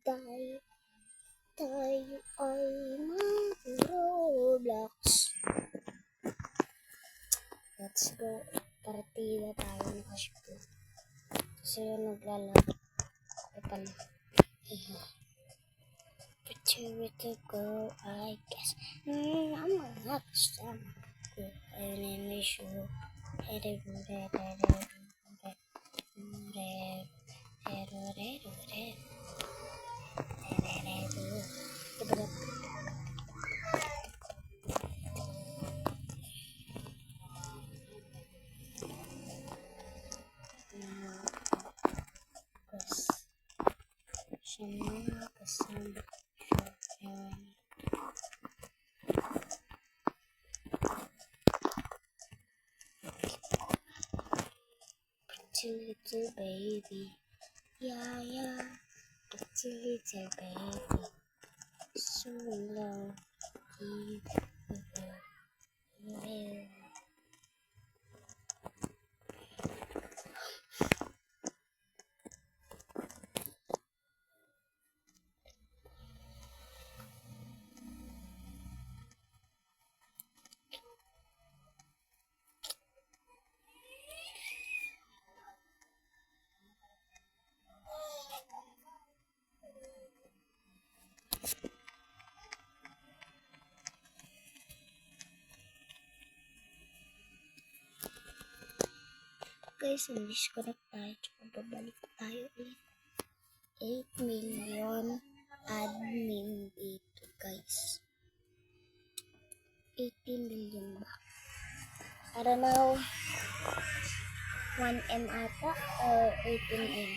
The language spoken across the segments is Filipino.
tayo, tayo ay mag-Roblox. Let's go. Partida tayo ng Clash of Clans. So yun, naglalaro. Ay pala. But to go, I guess. I'm gonna stop. And then we show. Little baby, yeah, yeah, little baby, so long, guys, disconnect tayo. Babalik tayo ulit. 8 million admin dito, guys. 18 million ba? I don't know. 1M ata or 18M.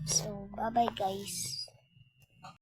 So, bye-bye guys.